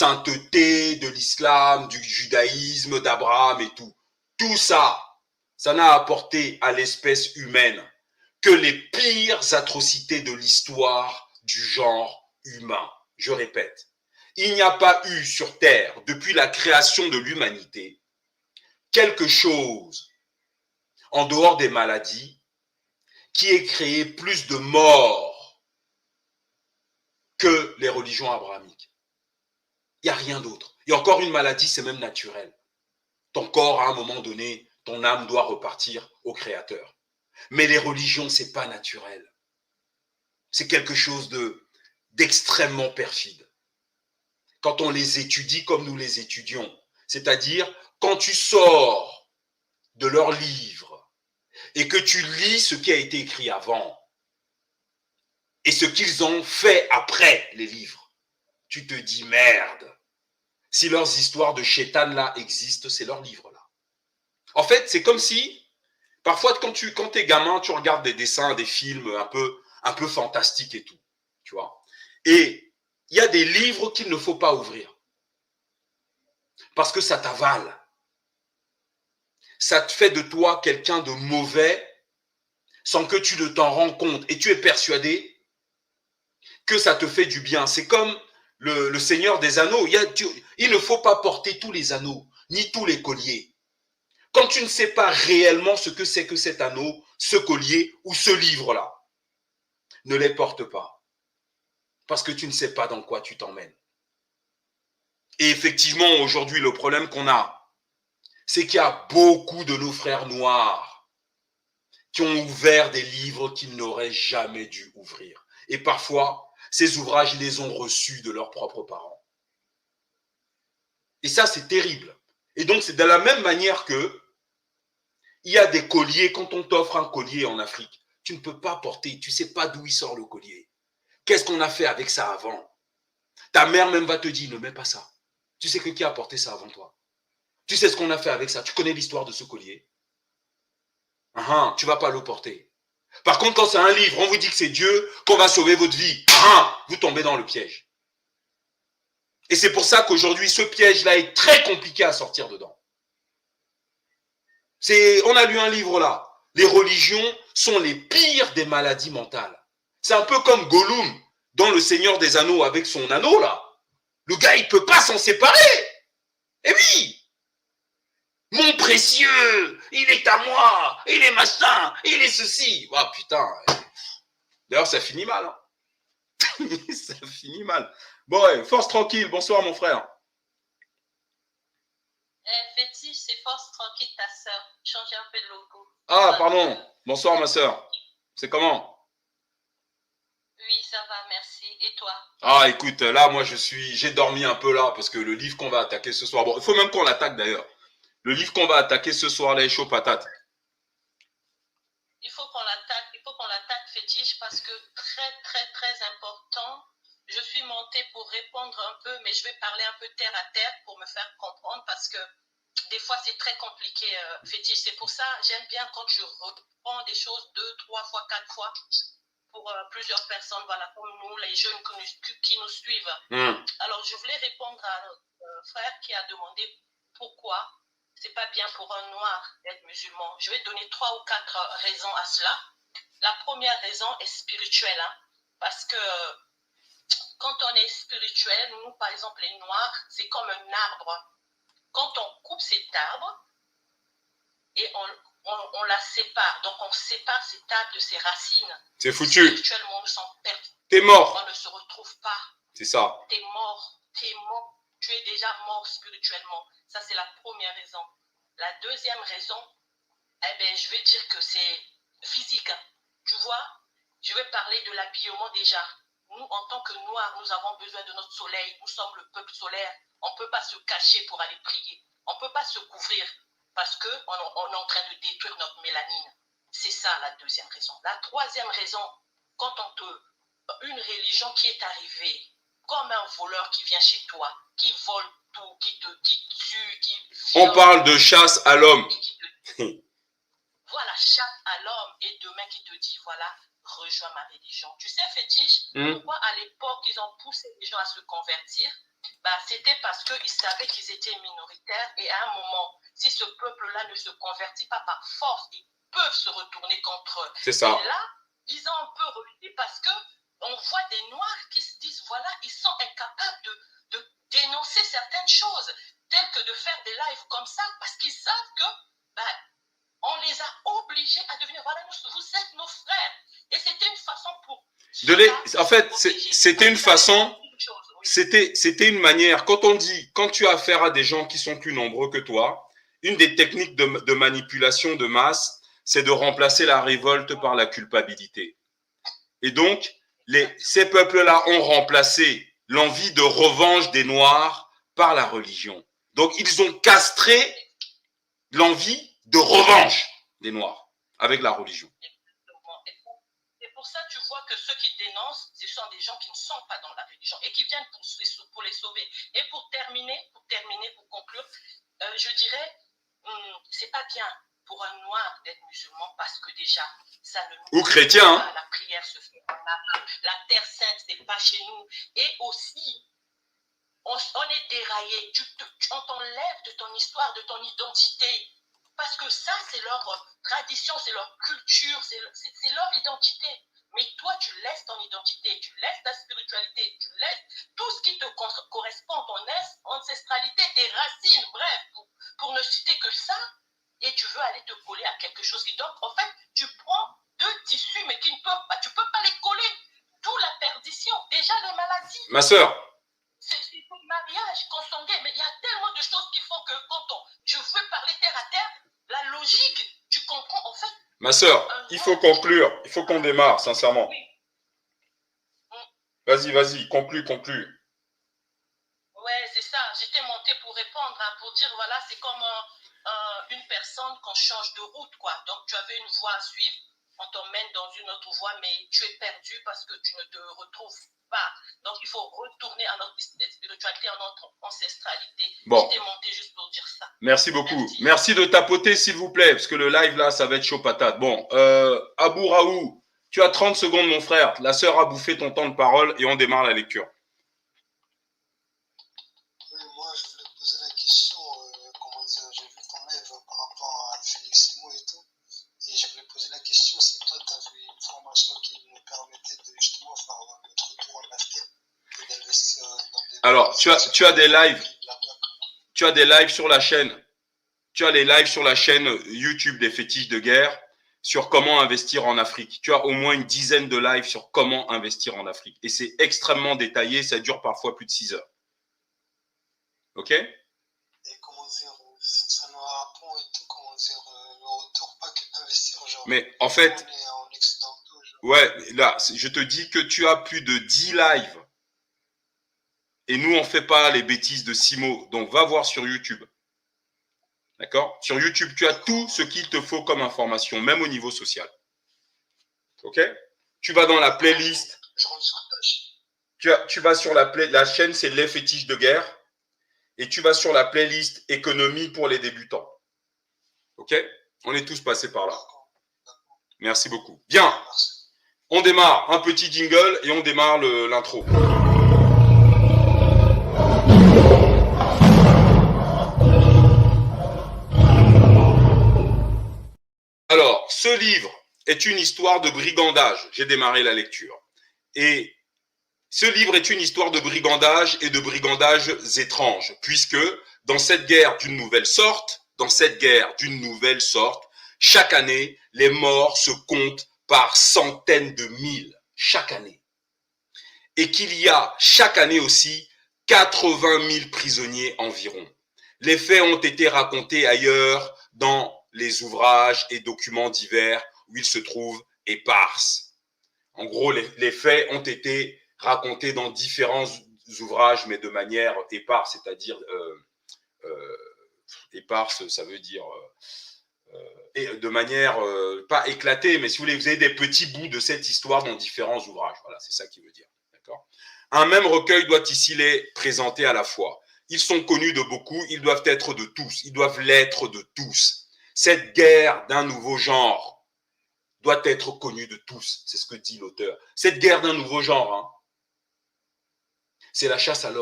sainteté de l'islam, du judaïsme, d'Abraham et tout. Tout ça, ça n'a apporté à l'espèce humaine que les pires atrocités de l'histoire du genre humain. Je répète, il n'y a pas eu sur Terre, depuis la création de l'humanité, quelque chose, en dehors des maladies, qui ait créé plus de morts que les religions abrahamiques. Il n'y a rien d'autre. Et encore une maladie, c'est même naturel. Ton corps, à un moment donné, ton âme doit repartir au Créateur. Mais les religions, c'est pas naturel. C'est quelque chose d'extrêmement perfide. Quand on les étudie comme nous les étudions, c'est-à-dire quand tu sors de leurs livres et que tu lis ce qui a été écrit avant et ce qu'ils ont fait après les livres, tu te dis merde. Si leurs histoires de chétan là existent, c'est leurs livres là. En fait, c'est comme si parfois quand t'es gamin, tu regardes des dessins, des films un peu fantastiques et tout, tu vois. Et il y a des livres qu'il ne faut pas ouvrir parce que ça t'avale. Ça te fait de toi quelqu'un de mauvais sans que tu ne t'en rends compte et tu es persuadé que ça te fait du bien. C'est comme le Seigneur des Anneaux. Il ne faut pas porter tous les anneaux, ni tous les colliers. Quand tu ne sais pas réellement ce que c'est que cet anneau, ce collier ou ce livre-là, ne les porte pas. Parce que tu ne sais pas dans quoi tu t'emmènes. Et effectivement, aujourd'hui, le problème qu'on a, c'est qu'il y a beaucoup de nos frères noirs qui ont ouvert des livres qu'ils n'auraient jamais dû ouvrir. Et parfois, ces ouvrages, ils les ont reçus de leurs propres parents. Et ça, c'est terrible. Et donc, c'est de la même manière que il y a des colliers, quand on t'offre un collier en Afrique, tu ne peux pas porter, tu ne sais pas d'où il sort le collier. Qu'est-ce qu'on a fait avec ça avant? Ta mère même va te dire, ne mets pas ça. Tu sais que qui a porté ça avant toi? Tu sais ce qu'on a fait avec ça? Tu connais l'histoire de ce collier? Tu ne vas pas le porter. Par contre, quand c'est un livre, on vous dit que c'est Dieu, qu'on va sauver votre vie. Vous tombez dans le piège. Et c'est pour ça qu'aujourd'hui, ce piège-là est très compliqué à sortir dedans. On a lu un livre là. Les religions sont les pires des maladies mentales. C'est un peu comme Gollum dans Le Seigneur des Anneaux avec son anneau là. Le gars, il ne peut pas s'en séparer. Eh oui! Mon précieux, il est à moi, il est machin, il est ceci. Oh putain. D'ailleurs, ça finit mal. Hein. Ça finit mal. Bon, ouais, force tranquille. Bonsoir, mon frère. Fétiche, c'est force tranquille, ta sœur. Changer un peu de logo. Ah, pardon. Bonsoir, ma sœur. C'est comment? Oui, ça va, merci. Et toi? Ah, écoute, là, moi, j'ai dormi un peu là, parce que le livre qu'on va attaquer ce soir, bon, il faut même qu'on l'attaque d'ailleurs. Le livre qu'on va attaquer ce soir, là, est chaud patate. Il faut qu'on l'attaque, fétiche, parce que très, très, très important. Je suis montée pour répondre un peu, mais je vais parler un peu terre à terre pour me faire comprendre, parce que des fois, c'est très compliqué, fétiche. C'est pour ça, j'aime bien quand je reprends des choses 2, 3 fois, 4 fois, pour plusieurs personnes, voilà, comme nous, les jeunes qui nous suivent. Alors, je voulais répondre à notre frère qui a demandé pourquoi c'est pas bien pour un noir d'être musulman. Je vais donner 3 ou 4 raisons à cela. La première raison est spirituelle, hein, parce que quand on est spirituel, nous, par exemple, les noirs, c'est comme un arbre. Quand on coupe cet arbre et on la sépare, donc on sépare cet arbre de ses racines. C'est foutu. Spirituellement, on s'en perd. T'es mort. On ne se retrouve pas. C'est ça. T'es mort. Tu es déjà mort spirituellement. Ça, c'est la première raison. La deuxième raison, je vais dire que c'est physique. Hein. Tu vois, je vais parler de l'habillement déjà. Nous, en tant que Noirs, nous avons besoin de notre soleil. Nous sommes le peuple solaire. On ne peut pas se cacher pour aller prier. On ne peut pas se couvrir parce qu'on est en train de détruire notre mélanine. C'est ça la deuxième raison. La troisième raison, quand une religion qui est arrivée, comme un voleur qui vient chez toi, qui vole tout, qui tue, qui viole. On parle de chasse à l'homme. Voilà, chasse à l'homme et demain qui te dit, voilà, rejoins ma religion. Tu sais, fétiche, pourquoi à l'époque ils ont poussé les gens à se convertir? c'était parce qu'ils savaient qu'ils étaient minoritaires et à un moment, si ce peuple-là ne se convertit pas par force, ils peuvent se retourner contre eux. C'est ça. Et là, ils ont un peu réussi parce que on voit des Noirs qui se disent, voilà, ils sont incapables de dénoncer certaines choses, telles que de faire des lives comme ça, parce qu'ils savent que on les a obligés à devenir, voilà, vous êtes nos frères. Et c'était une façon pour... En fait, c'était une façon... C'était une manière, quand tu as affaire à des gens qui sont plus nombreux que toi, une des techniques de manipulation de masse, c'est de remplacer la révolte par la culpabilité. Et donc, ces peuples-là ont remplacé l'envie de revanche des Noirs par la religion. Donc, ils ont castré l'envie de revanche des Noirs avec la religion. C'est pour ça que tu vois que ceux qui dénoncent, ce sont des gens qui ne sont pas dans la religion et qui viennent pour les sauver. Et pour conclure, je dirais, c'est pas bien pour un Noir d'être musulman parce que déjà, ça ne nous... Ou chrétien, hein. La prière se fait en arabe, la terre sainte, c'est pas chez nous. Et aussi, on est déraillé. On t'enlève de ton histoire, de ton identité. Parce que ça, c'est leur tradition, c'est leur culture, c'est leur identité. Mais toi, tu laisses ton identité, tu laisses ta spiritualité, tu laisses tout ce qui te correspond, ton ancestralité, tes racines, bref, pour ne citer que ça, et tu veux aller te coller à quelque chose qui... Donc, en fait, tu prends deux tissus, mais qui ne peuvent pas, tu ne peux pas les coller. D'où la perdition, déjà les maladies. Ma sœur. C'est le mariage consanguin, mais il y a tellement de choses qui font que quand je veux parler terre à terre, la logique, tu comprends en fait. Ma sœur, il faut conclure, il faut qu'on démarre, sincèrement. Oui. Vas-y, conclue. Ouais, c'est ça, j'étais montée pour répondre, pour dire, voilà, c'est comme une personne qu'on change de route, quoi. Donc, tu avais une voie à suivre, on t'emmène dans une autre voie, mais tu es perdu parce que tu ne te retrouves pas. Donc, il faut retourner à notre spiritualité, à notre ancestralité. Bon. J'étais montée juste pour dire ça. Merci beaucoup. Merci de tapoter, s'il vous plaît, parce que le live, là, ça va être chaud patate. Bon, Abou Raoult, tu as 30 secondes, mon frère. La sœur a bouffé ton temps de parole et on démarre la lecture. Moi, je voulais te poser la question, comment dire, j'ai vu ton live par rapport à Félix Emo et tout, et je voulais poser la question si toi, tu avais une formation qui nous permettait de justement faire notre tour en Afrique et d'investir dans des... Alors, tu as des lives, tu as des lives sur la chaîne, tu as les lives sur la chaîne YouTube des fétiches de guerre sur comment investir en Afrique. Tu as au moins une dizaine de lives sur comment investir en Afrique. Et c'est extrêmement détaillé, ça dure parfois plus de 6 heures. Ok? Et comment dire, ça nous apprend et tout, comment dire, le retour, pas que investir, genre. Mais en fait, en occidentaux, genre. Ouais, là, je te dis que tu as plus de 10 lives. Et nous, on ne fait pas les bêtises de Simo. Donc, va voir sur YouTube. D'accord? Sur YouTube, tu as tout ce qu'il te faut comme information, même au niveau social. Ok? Tu vas dans la playlist. Je rentre sur ta chaîne. Tu vas sur la chaîne, c'est Les Fétiches de guerre. Et tu vas sur la playlist économie pour les débutants. Ok? On est tous passés par là. Merci beaucoup. Bien. On démarre un petit jingle et on démarre l'intro. Alors, ce livre est une histoire de brigandage. J'ai démarré la lecture. Et ce livre est une histoire de brigandage et de brigandages étranges, puisque dans cette guerre d'une nouvelle sorte, chaque année, les morts se comptent par centaines de mille, chaque année. Et qu'il y a chaque année aussi 80 000 prisonniers environ. Les faits ont été racontés ailleurs dans les ouvrages et documents divers où ils se trouvent éparses. En gros, les faits ont été racontés dans différents ouvrages, mais de manière éparse, c'est-à-dire éparse, ça veut dire de manière pas éclatée, mais si vous voulez, vous avez des petits bouts de cette histoire dans différents ouvrages. Voilà, c'est ça qui veut dire. D'accord ? Un même recueil doit ici les présenter à la fois. Ils sont connus de beaucoup, ils doivent être de tous, ils doivent l'être de tous. Cette guerre d'un nouveau genre doit être connue de tous, c'est ce que dit l'auteur. Cette guerre d'un nouveau genre, hein, c'est la chasse à l'homme.